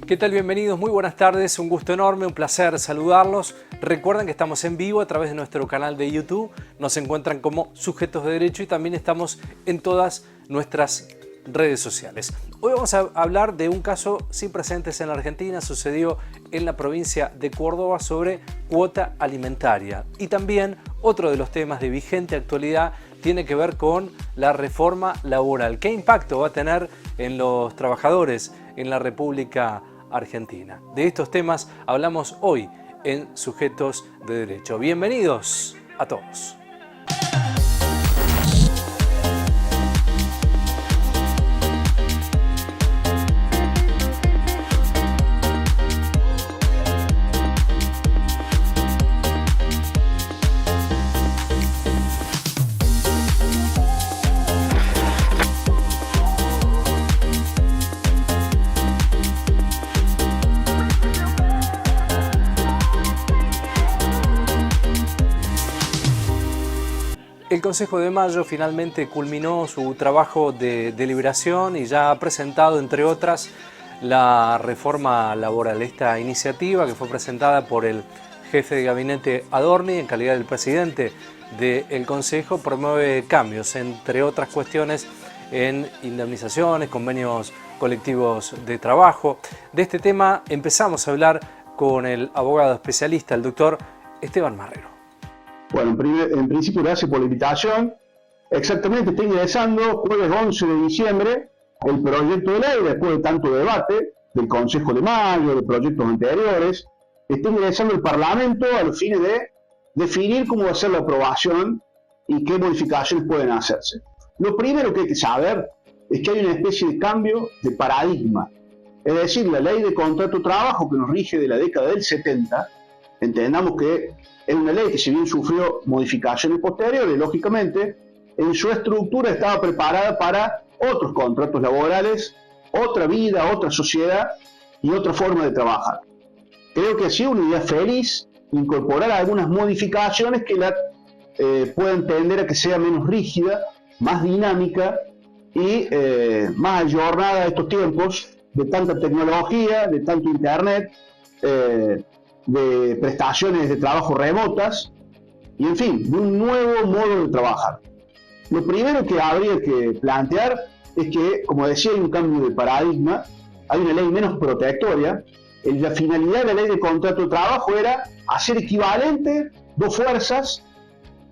¿Qué tal? Bienvenidos, muy buenas tardes, un gusto enorme, un placer saludarlos. Recuerden que estamos en vivo a través de nuestro canal de YouTube, nos encuentran como Sujetos de Derecho y también estamos en todas nuestras redes sociales. Hoy vamos a hablar de un caso sin precedentes en la Argentina, sucedió en la provincia de Córdoba sobre cuota alimentaria. Y también otro de los temas de vigente actualidad tiene que ver con la reforma laboral. ¿Qué impacto va a tener en los trabajadores en la República Argentina? De estos temas hablamos hoy en Sujetos de Derecho. Bienvenidos a todos. El Consejo de Mayo finalmente culminó su trabajo de deliberación y ya ha presentado, entre otras, la reforma laboral. Esta iniciativa, que fue presentada por el jefe de gabinete Adorni en calidad del presidente del Consejo, promueve cambios, entre otras cuestiones, en indemnizaciones, convenios colectivos de trabajo. De este tema empezamos a hablar con el abogado especialista, el doctor Esteban Marrero. Bueno, en principio, gracias por la invitación. Exactamente, está ingresando jueves 11 de diciembre el proyecto de ley, después de tanto debate del Consejo de Mayo, de proyectos anteriores. Está ingresando el Parlamento a los fines de definir cómo va a ser la aprobación y qué modificaciones pueden hacerse. Lo primero que hay que saber es que hay una especie de cambio de paradigma. Es decir, la ley de contrato de trabajo que nos rige de la década del 70, entendamos que es una ley que, si bien sufrió modificaciones posteriores, lógicamente, en su estructura estaba preparada para otros contratos laborales, otra vida, otra sociedad y otra forma de trabajar. Creo que ha sido una idea feliz incorporar algunas modificaciones que la puedan tender a que sea menos rígida, más dinámica y más ayornada a estos tiempos de tanta tecnología, de tanto internet, de prestaciones de trabajo remotas y, en fin, de un nuevo modo de trabajar. Lo primero que habría que plantear es que, como decía, hay un cambio de paradigma, hay una ley menos protectoria. La finalidad de la ley de contrato de trabajo era hacer equivalente dos fuerzas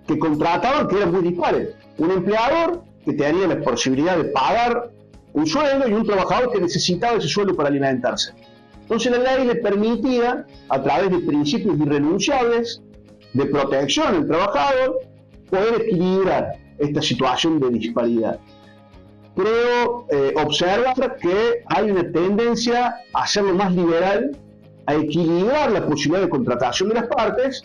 que contrataban, que eran muy dispares. Un empleador que tenía la posibilidad de pagar un sueldo y un trabajador que necesitaba ese sueldo para alimentarse. Entonces la ley le permitía, a través de principios irrenunciables de protección al trabajador, poder equilibrar esta situación de disparidad. Creo observar que hay una tendencia a hacerlo más liberal, a equilibrar la posibilidad de contratación de las partes,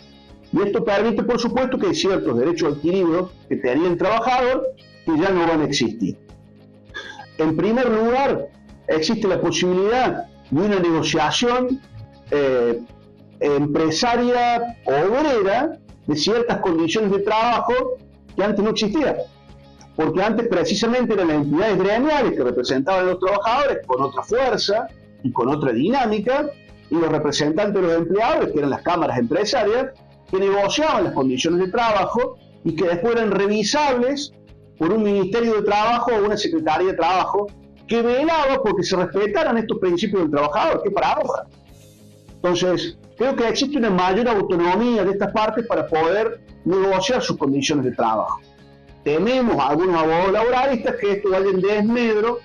y esto permite, por supuesto, que hay ciertos derechos adquiridos que tenía el trabajador que ya no van a existir. En primer lugar, existe la posibilidad de una negociación empresaria o obrera de ciertas condiciones de trabajo que antes no existían. Porque antes precisamente eran las entidades gremiales que representaban a los trabajadores con otra fuerza y con otra dinámica, y los representantes de los empleadores, que eran las cámaras empresarias, que negociaban las condiciones de trabajo y que después eran revisables por un Ministerio de Trabajo o una Secretaría de Trabajo que velaba porque se respetaran estos principios del trabajador. ¡Qué paradoja! Entonces, creo que existe una mayor autonomía de estas partes para poder negociar sus condiciones de trabajo. Tememos a algunos abogados laboralistas que esto vaya en desmedro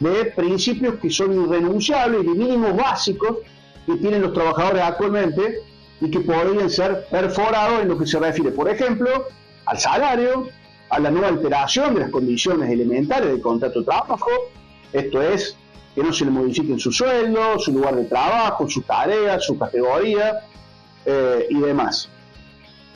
de principios que son irrenunciables y de mínimos básicos que tienen los trabajadores actualmente y que podrían ser perforados en lo que se refiere, por ejemplo, al salario, a la nueva alteración de las condiciones elementales del contrato de trabajo. Esto es, que no se le modifiquen su sueldo, su lugar de trabajo, su tarea, su categoría y demás.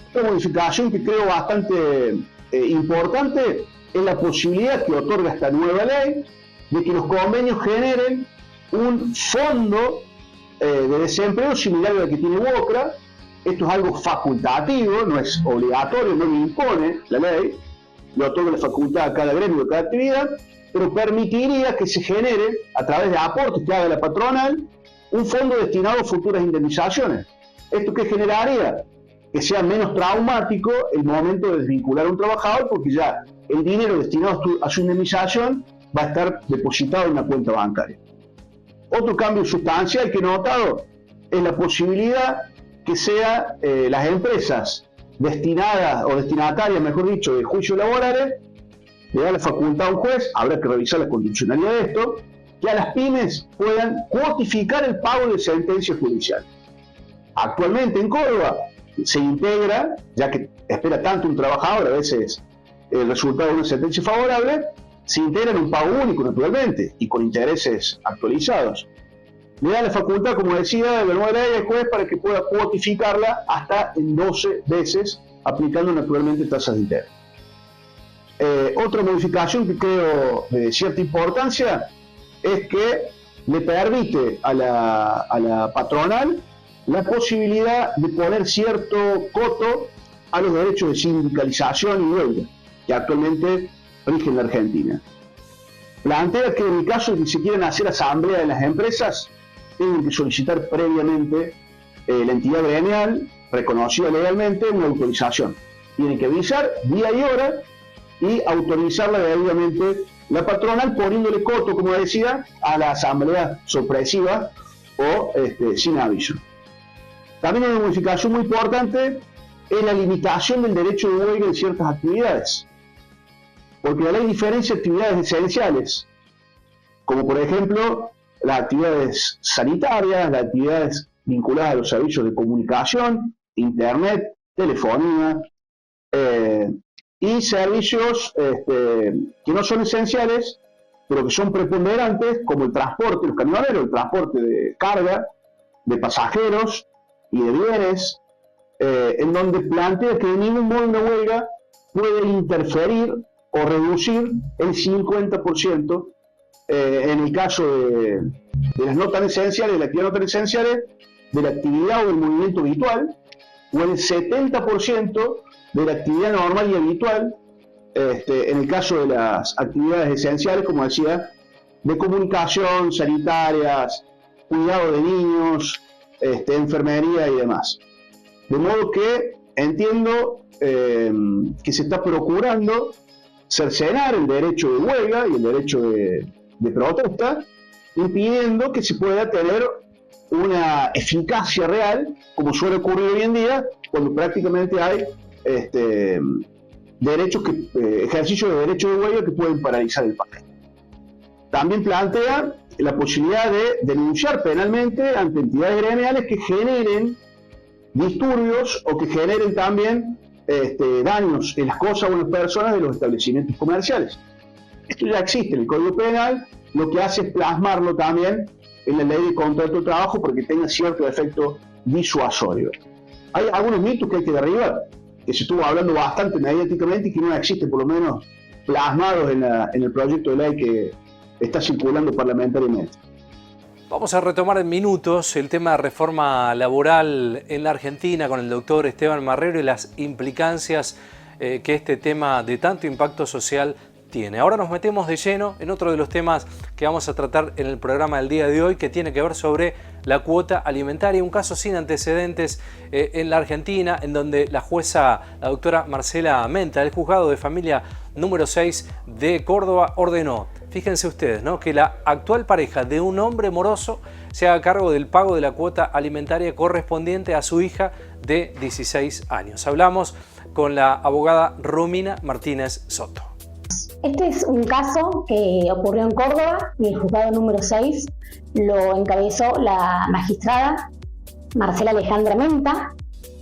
Otra modificación que creo bastante importante es la posibilidad que otorga esta nueva ley de que los convenios generen un fondo de desempleo similar al que tiene UOCRA. Esto es algo facultativo, no es obligatorio, no lo impone la ley, le otorga la facultad a cada gremio, a cada actividad, pero permitiría que se genere, a través de aportes que haga la patronal, un fondo destinado a futuras indemnizaciones. ¿Esto qué generaría? Que sea menos traumático el momento de desvincular a un trabajador, porque ya el dinero destinado a su indemnización va a estar depositado en una cuenta bancaria. Otro cambio sustancial que he notado es la posibilidad que sean las empresas destinadas o destinatarias, mejor dicho, de juicios laborales, le da la facultad a un juez, habrá que revisar la constitucionalidad de esto, que a las pymes puedan cuotificar el pago de sentencias judiciales. Actualmente en Córdoba se integra, ya que espera tanto un trabajador, a veces el resultado de una sentencia favorable, se integra en un pago único, naturalmente, y con intereses actualizados. Le da la facultad, como decía, de la nueva ley al juez para que pueda cuotificarla hasta en 12 veces, aplicando naturalmente tasas de interés. Otra modificación que creo de cierta importancia es que le permite a la patronal la posibilidad de poner cierto coto a los derechos de sindicalización y huelga que actualmente rigen en la Argentina. Plantea que en el caso de que se quieran hacer asamblea de las empresas, tienen que solicitar previamente la entidad gremial, reconocida legalmente, una autorización. Tienen que avisar día y hora y autorizarla debidamente la patronal, poniéndole coto, como decía, a la asamblea sorpresiva o sin aviso. También una modificación muy importante es la limitación del derecho de huelga en ciertas actividades, porque la ley diferencia actividades esenciales, como por ejemplo las actividades sanitarias, las actividades vinculadas a los servicios de comunicación, internet, telefonía, y servicios que no son esenciales, pero que son preponderantes, como el transporte, los camioneros, el transporte de carga, de pasajeros y de bienes, en donde plantea que de ningún modo una huelga puede interferir o reducir el 50%, en el caso de las no tan esenciales, de las actividades no tan esenciales, de la actividad o del movimiento habitual, o el 70% de la actividad normal y habitual, en el caso de las actividades esenciales, como decía, de comunicación, sanitarias, cuidado de niños, enfermería y demás. De modo que entiendo que se está procurando cercenar el derecho de huelga y el derecho de protesta, impidiendo que se pueda tener una eficacia real, como suele ocurrir hoy en día, cuando prácticamente hay ejercicio de derecho de huelga que pueden paralizar el país. También plantea la posibilidad de denunciar penalmente ante entidades gremiales que generen disturbios o que generen también daños en las cosas o en las personas de los establecimientos comerciales. Esto ya existe en el Código Penal, lo que hace es plasmarlo también en la ley de contrato de trabajo para que tenga cierto efecto disuasorio. Hay algunos mitos que hay que derribar, que se estuvo hablando bastante mediáticamente y que no existen, por lo menos plasmados en el proyecto de ley que está circulando parlamentariamente. Vamos a retomar en minutos el tema de reforma laboral en la Argentina con el doctor Esteban Marrero y las implicancias que este tema de tanto impacto social tiene. Ahora nos metemos de lleno en otro de los temas que vamos a tratar en el programa del día de hoy, que tiene que ver sobre la cuota alimentaria, un caso sin antecedentes en la Argentina, en donde la jueza, la doctora Marcela Menta, del juzgado de familia número 6 de Córdoba, ordenó, fíjense ustedes, ¿no?, que la actual pareja de un hombre moroso se haga cargo del pago de la cuota alimentaria correspondiente a su hija de 16 años. Hablamos con la abogada Romina Martínez Soto. Este es un caso que ocurrió en Córdoba y el juzgado número 6 lo encabezó la magistrada Marcela Alejandra Menta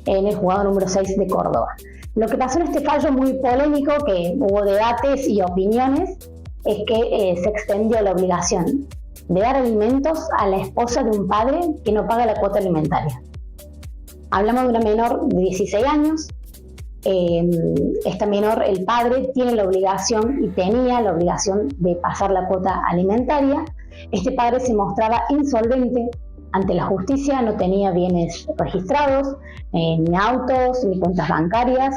en el juzgado número 6 de Córdoba. Lo que pasó en este fallo muy polémico, que hubo debates y opiniones, es que se extendió la obligación de dar alimentos a la esposa de un padre que no paga la cuota alimentaria. Hablamos de una menor de 16 años. Esta menor, el padre tiene la obligación y tenía la obligación de pasar la cuota alimentaria. Este padre se mostraba insolvente ante la justicia, no tenía bienes registrados, ni autos, ni cuentas bancarias,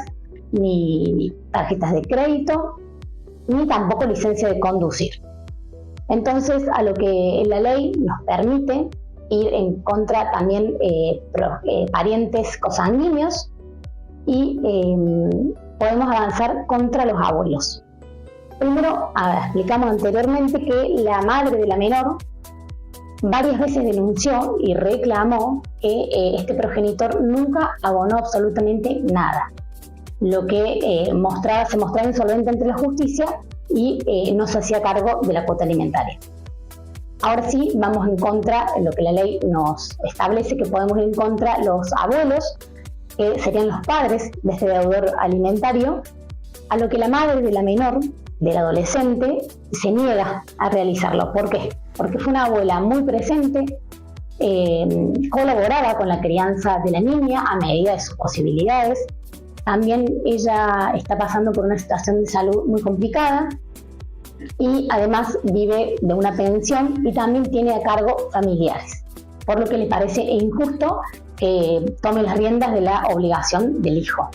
ni tarjetas de crédito, ni tampoco licencia de conducir. Entonces, a lo que la ley nos permite ir en contra también parientes consanguíneos y podemos avanzar contra los abuelos. Primero, explicamos anteriormente que la madre de la menor varias veces denunció y reclamó que este progenitor nunca abonó absolutamente nada, lo que se mostraba insolvente ante la justicia y no se hacía cargo de la cuota alimentaria. Ahora sí, vamos en contra, lo que la ley nos establece, que podemos ir en contra los abuelos, que serían los padres de este deudor alimentario, a lo que la madre de la menor, del adolescente, se niega a realizarlo. ¿Por qué? Porque fue una abuela muy presente, colaboraba con la crianza de la niña a medida de sus posibilidades. También ella está pasando por una situación de salud muy complicada y además vive de una pensión y también tiene a cargo familiares, por lo que le parece injusto que tome las riendas de la obligación del hijo.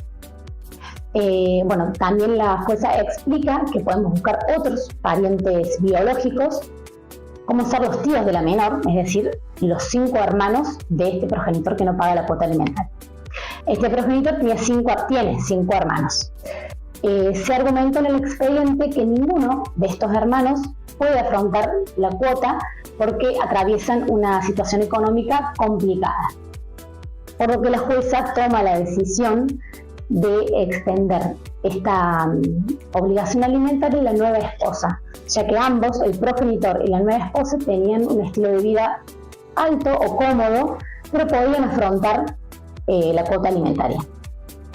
También la jueza explica que podemos buscar otros parientes biológicos, como ser los tíos de la menor, es decir, los 5 hermanos de este progenitor que no paga la cuota alimentaria. Este progenitor tiene 5 hermanos. Se argumentó en el expediente que ninguno de estos hermanos puede afrontar la cuota porque atraviesan una situación económica complicada, por lo que la jueza toma la decisión de extender esta obligación alimentaria a la nueva esposa, ya que ambos, el progenitor y la nueva esposa, tenían un estilo de vida alto o cómodo, pero podían afrontar la cuota alimentaria.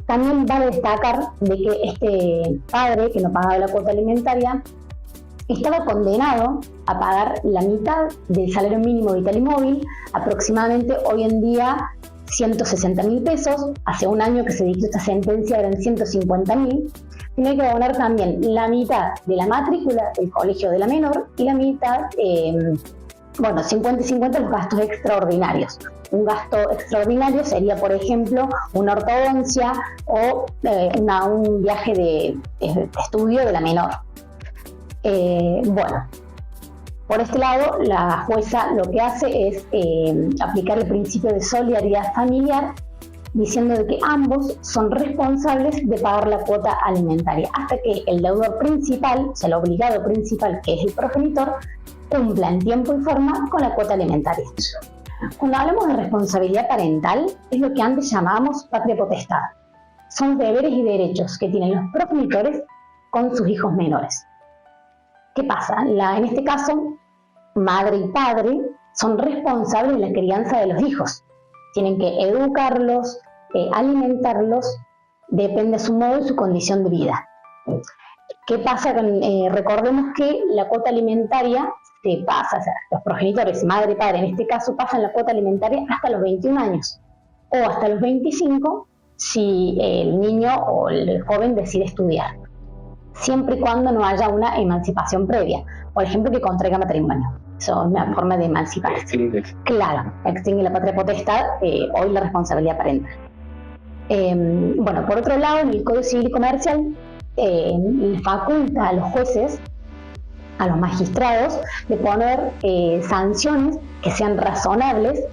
También vale destacar de que este padre que no pagaba la cuota alimentaria estaba condenado a pagar la mitad del salario mínimo vital y móvil, aproximadamente hoy en día 160.000 pesos. Hace un año que se dictó esta sentencia eran 150.000. Tiene que abonar también la mitad de la matrícula del colegio de la menor y la mitad, 50 y 50 los gastos extraordinarios. Un gasto extraordinario sería, por ejemplo, una ortodoncia o un viaje de estudio de la menor. Por este lado, la jueza lo que hace es aplicar el principio de solidaridad familiar, diciendo de que ambos son responsables de pagar la cuota alimentaria, hasta que el deudor principal, o sea, el obligado principal, que es el progenitor, cumpla en tiempo y forma con la cuota alimentaria. Cuando hablamos de responsabilidad parental, es lo que antes llamábamos patria potestad. Son deberes y derechos que tienen los progenitores con sus hijos menores. ¿Qué pasa? En este caso, madre y padre son responsables de la crianza de los hijos. Tienen que educarlos, alimentarlos, depende de su modo y su condición de vida. ¿Qué pasa? Recordemos que la cuota alimentaria se pasa, o sea, los progenitores, madre y padre en este caso, pasan la cuota alimentaria hasta los 21 años o hasta los 25 si el niño o el joven decide estudiar, siempre y cuando no haya una emancipación previa, por ejemplo que contraiga matrimonio. Eso es una forma de emanciparse. Claro, extingue la patria potestad, hoy la responsabilidad parental. Por otro lado, en el Código Civil y Comercial le faculta a los jueces, a los magistrados, de poner sanciones que sean razonables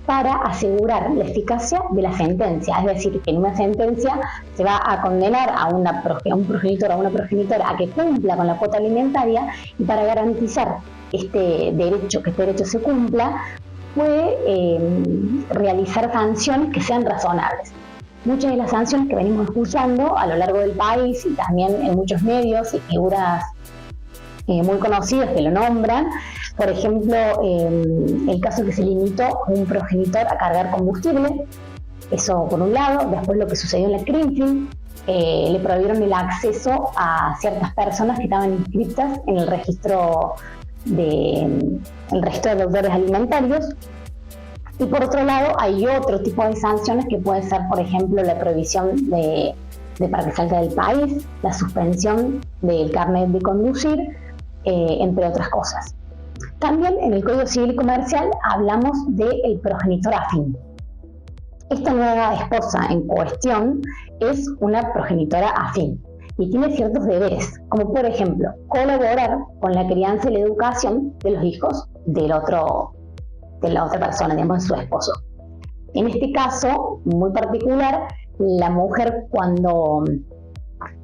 para asegurar la eficacia de la sentencia. Es decir, que en una sentencia se va a condenar a un progenitor o a una progenitora a que cumpla con la cuota alimentaria, y para garantizar que este derecho se cumpla, puede realizar sanciones que sean razonables. Muchas de las sanciones que venimos escuchando a lo largo del país y también en muchos medios y figuras muy conocidas que lo nombran, por ejemplo, el caso que se limitó a un progenitor a cargar combustible, eso por un lado. Después lo que sucedió en la Crimfin, le prohibieron el acceso a ciertas personas que estaban inscritas en el registro de deudores alimentarios. Y por otro lado hay otro tipo de sanciones que puede ser, por ejemplo, la prohibición de para que salga del país, la suspensión del carnet de conducir, entre otras cosas. También en el Código Civil y Comercial hablamos del progenitor afín. Esta nueva esposa en cuestión es una progenitora afín y tiene ciertos deberes, como por ejemplo colaborar con la crianza y la educación de los hijos del otro de la otra persona, digamos, de su esposo. En este caso muy particular, la mujer cuando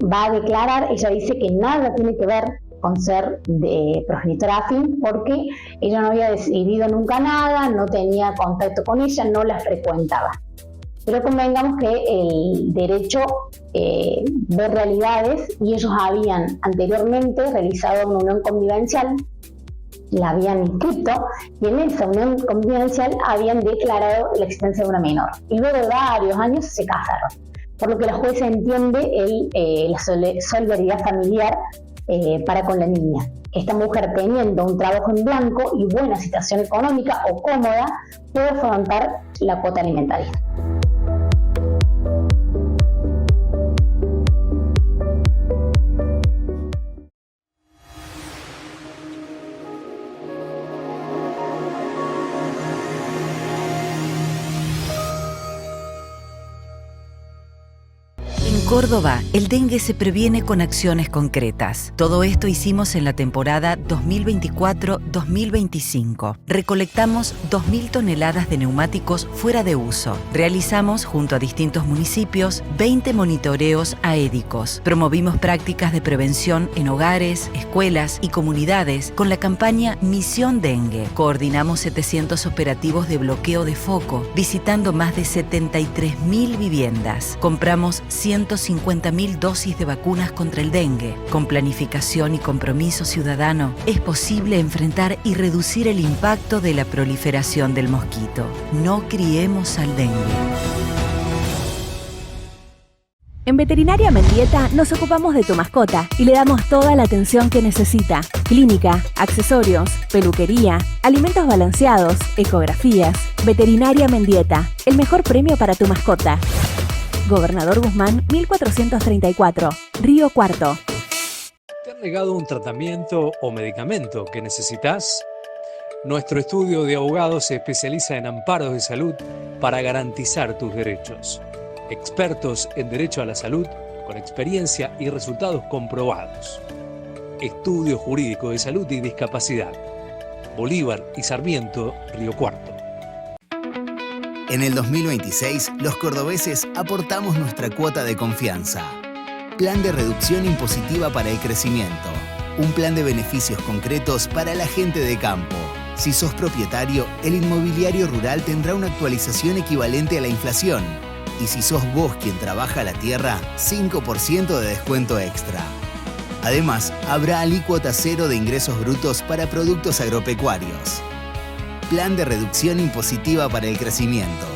va a declarar, ella dice que nada tiene que ver con ser de progenitora afín, porque ella no había decidido nunca nada, no tenía contacto con ella, no la frecuentaba. Pero convengamos que el derecho ve realidades y ellos habían anteriormente realizado una unión convivencial, la habían inscrito y en esa unión convivencial habían declarado la existencia de una menor. Y luego de varios años se casaron. Por lo que la jueza entiende la solidaridad familiar para con la niña. Esta mujer, teniendo un trabajo en blanco y buena situación económica o cómoda, puede afrontar la cuota alimentaria. En Córdoba, el dengue se previene con acciones concretas. Todo esto hicimos en la temporada 2024-2025. Recolectamos 2.000 toneladas de neumáticos fuera de uso. Realizamos, junto a distintos municipios, 20 monitoreos aédicos. Promovimos prácticas de prevención en hogares, escuelas y comunidades con la campaña Misión Dengue. Coordinamos 700 operativos de bloqueo de foco, visitando más de 73.000 viviendas. Compramos 150.000 dosis de vacunas contra el dengue. Con planificación y compromiso ciudadano, es posible enfrentar y reducir el impacto de la proliferación del mosquito. No criemos al dengue. En Veterinaria Mendieta nos ocupamos de tu mascota y le damos toda la atención que necesita. Clínica, accesorios, peluquería, alimentos balanceados, ecografías. Veterinaria Mendieta, el mejor premio para tu mascota. Gobernador Guzmán, 1434, Río Cuarto. ¿Te han negado un tratamiento o medicamento que necesitas? Nuestro estudio de abogados se especializa en amparos de salud para garantizar tus derechos. Expertos en derecho a la salud con experiencia y resultados comprobados. Estudio Jurídico de Salud y Discapacidad. Bolívar y Sarmiento, Río Cuarto. En el 2026, los cordobeses aportamos nuestra cuota de confianza. Plan de reducción impositiva para el crecimiento. Un plan de beneficios concretos para la gente de campo. Si sos propietario, el inmobiliario rural tendrá una actualización equivalente a la inflación. Y si sos vos quien trabaja la tierra, 5% de descuento extra. Además, habrá alícuota cero de ingresos brutos para productos agropecuarios. Plan de reducción impositiva para el crecimiento.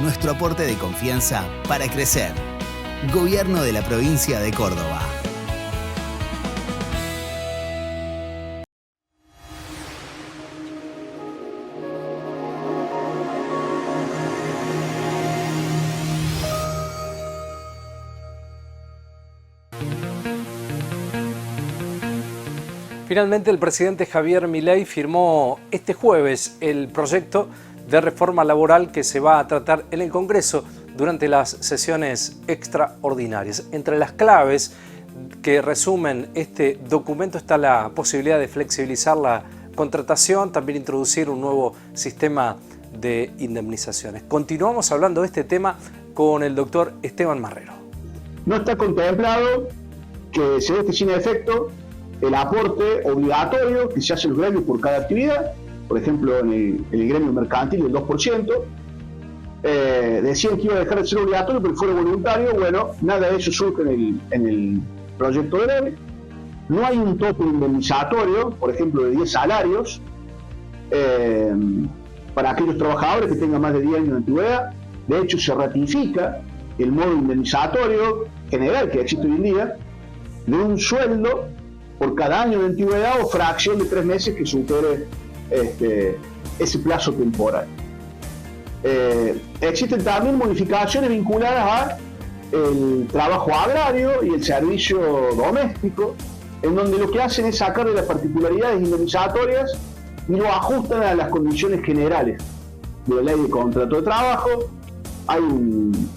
Nuestro aporte de confianza para crecer. Gobierno de la provincia de Córdoba. Finalmente, el presidente Javier Milei firmó este jueves el proyecto de reforma laboral que se va a tratar en el Congreso durante las sesiones extraordinarias. Entre las claves que resumen este documento está la posibilidad de flexibilizar la contratación, también introducir un nuevo sistema de indemnizaciones. Continuamos hablando de este tema con el doctor Esteban Marrero. No está contemplado que se deje sin efecto el aporte obligatorio que se hace en los gremios por cada actividad, por ejemplo en el gremio mercantil el 2%, decían que iba a dejar de ser obligatorio pero fuera voluntario. Bueno, nada de eso surge en el proyecto de ley. No hay un tope indemnizatorio, por ejemplo de 10 salarios, para aquellos trabajadores que tengan más de 10 años de antigüedad. De hecho, se ratifica el modo indemnizatorio general que existe hoy en día, de un sueldo por cada año de antigüedad o fracción de 3 meses que supere ese plazo temporal. Existen también modificaciones vinculadas a el trabajo agrario y el servicio doméstico, en donde lo que hacen es sacar de las particularidades indemnizatorias y lo ajustan a las condiciones generales de la ley de contrato de trabajo. Hay un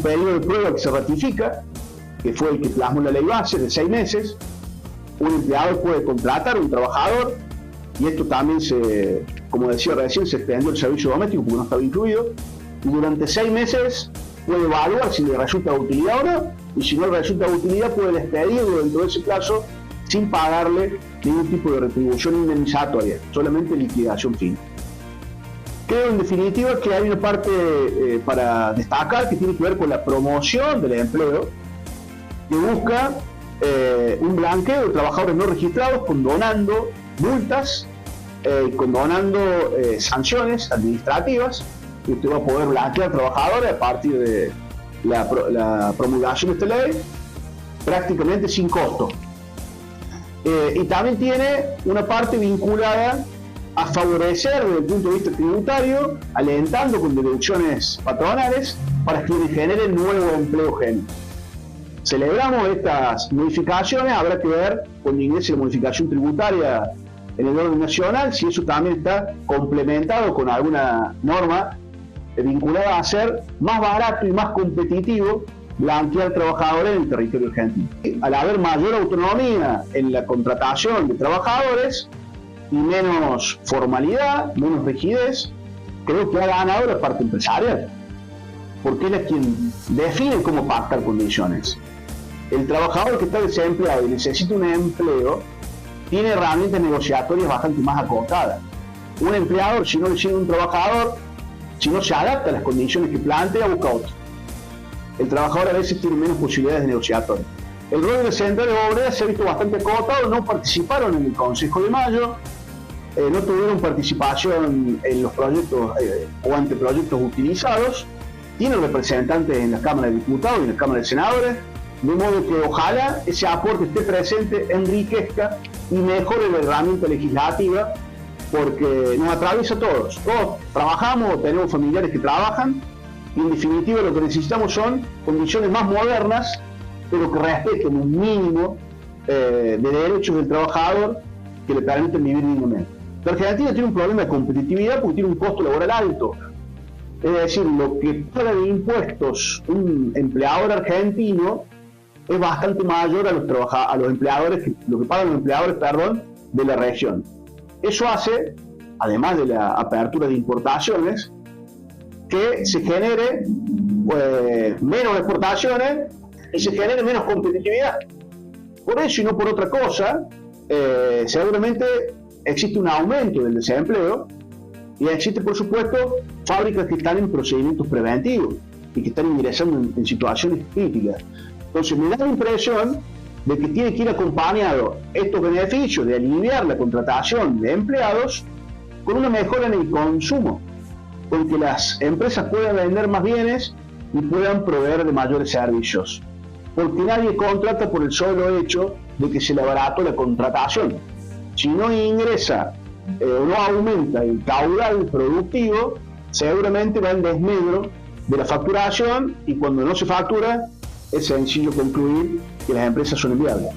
periodo de prueba que se ratifica, que fue el que plasmó la ley base de 6 meses. Un empleador puede contratar a un trabajador y esto también como decía recién, se extendió el servicio doméstico porque no estaba incluido, y durante 6 meses puede evaluar si le resulta de utilidad o no, y si no le resulta de utilidad puede despedirlo dentro de ese plazo sin pagarle ningún tipo de retribución indemnizatoria, solamente liquidación fin. Creo en definitiva que hay una parte para destacar que tiene que ver con la promoción del empleo, que busca un blanqueo de trabajadores no registrados condonando multas, condonando sanciones administrativas, y usted va a poder blanquear trabajadores a partir de la promulgación de esta ley prácticamente sin costo. Y también tiene una parte vinculada a favorecer desde el punto de vista tributario, alentando con deducciones patronales para quienes generen nuevo empleo genuino. Celebramos estas modificaciones, habrá que ver cuando ingrese la modificación tributaria en el orden nacional, si eso también está complementado con alguna norma vinculada a hacer más barato y más competitivo blanquear trabajadores en el territorio argentino. Al haber mayor autonomía en la contratación de trabajadores y menos formalidad, menos rigidez, creo que ha ganado la parte empresarial, porque él es quien define cómo pactar condiciones. El trabajador que está desempleado y necesita un empleo tiene herramientas negociatorias bastante más acotadas. Un empleador, si no le sigue un trabajador, si no se adapta a las condiciones que plantea, busca otro. El trabajador a veces tiene menos posibilidades de negociatoria. El rol de las centrales obreras se ha visto bastante acotado, no participaron en el Consejo de Mayo, no tuvieron participación en los proyectos o anteproyectos utilizados, tienen representantes en la Cámara de Diputados y en la Cámara de Senadores, de modo que ojalá ese aporte esté presente, enriquezca y mejore la herramienta legislativa, porque nos atraviesa a todos. Todos trabajamos, tenemos familiares que trabajan, y en definitiva lo que necesitamos son condiciones más modernas, pero que respeten un mínimo de derechos del trabajador que le permiten vivir dignamente. La Argentina tiene un problema de competitividad porque tiene un costo laboral alto. Es decir, lo que paga de impuestos un empleador argentino es bastante mayor a los empleadores, lo que pagan los empleadores, de la región. Eso hace, además de la apertura de importaciones, que se genere menos exportaciones y se genere menos competitividad. Por eso y no por otra cosa, seguramente existe un aumento del desempleo y existe, por supuesto, fábricas que están en procedimientos preventivos y que están ingresando en situaciones críticas. Entonces me da la impresión de que tiene que ir acompañado estos beneficios de aliviar la contratación de empleados con una mejora en el consumo, con que las empresas puedan vender más bienes y puedan proveer de mayores servicios. Porque nadie contrata por el solo hecho de que se le abarató la contratación. Si no ingresa o no aumenta el caudal productivo, seguramente va en desmedro de la facturación, y cuando no se factura es sencillo concluir que las empresas son inviables.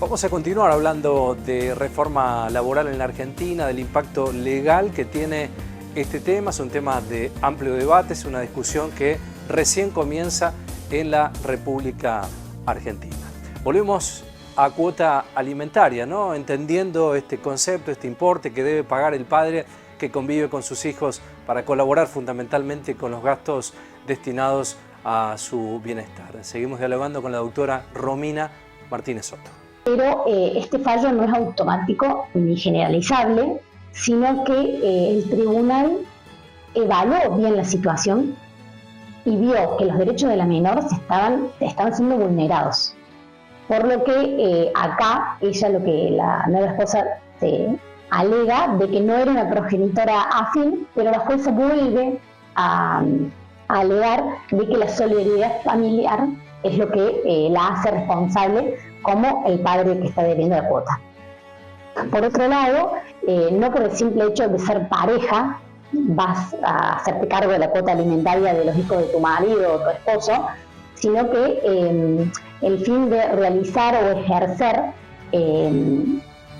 Vamos a continuar hablando de reforma laboral en la Argentina, del impacto legal que tiene este tema. Es un tema de amplio debate, es una discusión que recién comienza en la República Argentina. Volvemos a cuota alimentaria, ¿no? Entendiendo este concepto, este importe que debe pagar el padre que convive con sus hijos para colaborar fundamentalmente con los gastos destinados a su bienestar. Seguimos dialogando con la doctora Romina Martínez Soto. Pero este fallo no es automático ni generalizable, sino que el tribunal evaluó bien la situación y vio que los derechos de la menor estaban siendo vulnerados. Por lo que acá la nueva esposa alega de que no era una progenitora afín, pero la jueza vuelve a alegar de que la solidaridad familiar es lo que la hace responsable como el padre que está debiendo la cuota. Por otro lado, no por el simple hecho de ser pareja vas a hacerte cargo de la cuota alimentaria de los hijos de tu marido o tu esposo, sino que el fin de realizar o ejercer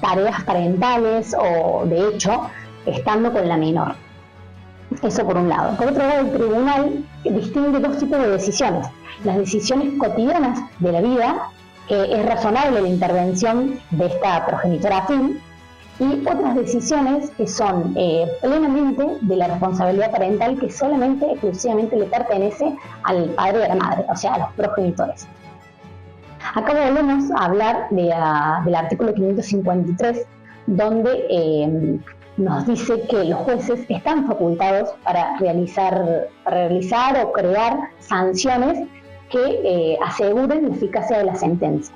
tareas parentales o de hecho estando con la menor. Eso por un lado. Por otro lado, el tribunal distingue dos tipos de decisiones. Las decisiones cotidianas de la vida, que es razonable la intervención de esta progenitora afín, y otras decisiones que son plenamente de la responsabilidad parental, que solamente, exclusivamente le pertenece al padre y a la madre, o sea, a los progenitores. Acá volvemos a hablar del artículo 553, donde nos dice que los jueces están facultados para realizar o crear sanciones que aseguren la eficacia de la sentencia.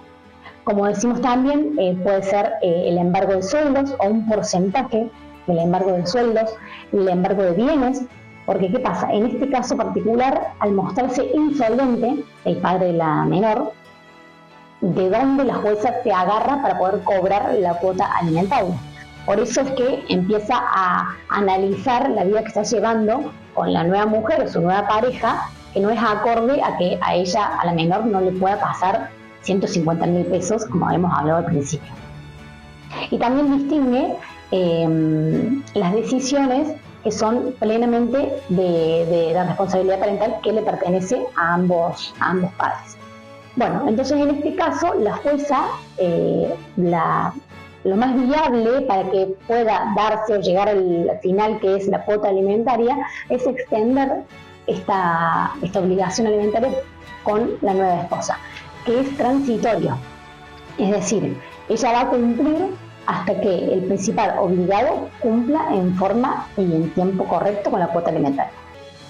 Como decimos también, puede ser el embargo de sueldos o un porcentaje del embargo de sueldos, el embargo de bienes, porque ¿qué pasa? En este caso particular, al mostrarse insolvente el padre de la menor, ¿de dónde la jueza se agarra para poder cobrar la cuota alimentaria? Por eso es que empieza a analizar la vida que está llevando con la nueva mujer o su nueva pareja, que no es acorde a que a ella, a la menor, no le pueda pasar 150.000 pesos, como hemos hablado al principio. Y también distingue las decisiones que son plenamente de la responsabilidad parental que le pertenece a ambos padres. Bueno, entonces en este caso la jueza, lo más viable para que pueda darse o llegar al final, que es la cuota alimentaria, es extender esta obligación alimentaria con la nueva esposa, que es transitorio. Es decir, ella va a cumplir hasta que el principal obligado cumpla en forma y en tiempo correcto con la cuota alimentaria.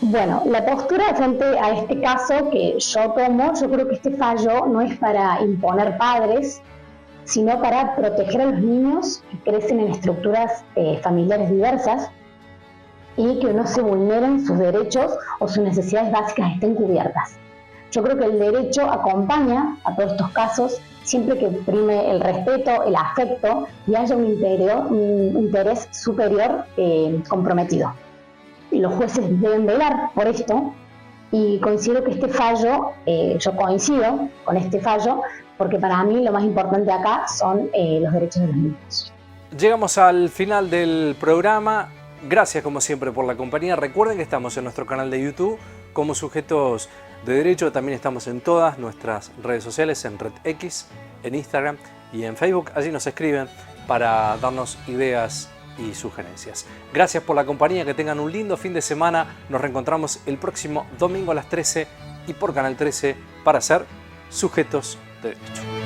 Bueno, la postura frente a este caso que yo tomo, yo creo que este fallo no es para imponer padres, sino para proteger a los niños que crecen en estructuras familiares diversas y que no se vulneren sus derechos o sus necesidades básicas estén cubiertas. Yo creo que el derecho acompaña a todos estos casos siempre que prime el respeto, el afecto y haya un interés superior comprometido. Los jueces deben velar por esto y considero que este fallo, yo coincido con este fallo, porque para mí lo más importante acá son los derechos de los niños. Llegamos al final del programa. Gracias como siempre por la compañía. Recuerden que estamos en nuestro canal de YouTube como Sujetos de Derecho. También estamos en todas nuestras redes sociales, en Red X, en Instagram y en Facebook. Allí nos escriben para darnos ideas y sugerencias. Gracias por la compañía, que tengan un lindo fin de semana. Nos reencontramos el próximo domingo a las 13 y por Canal 13 para ser Sujetos de Derecho.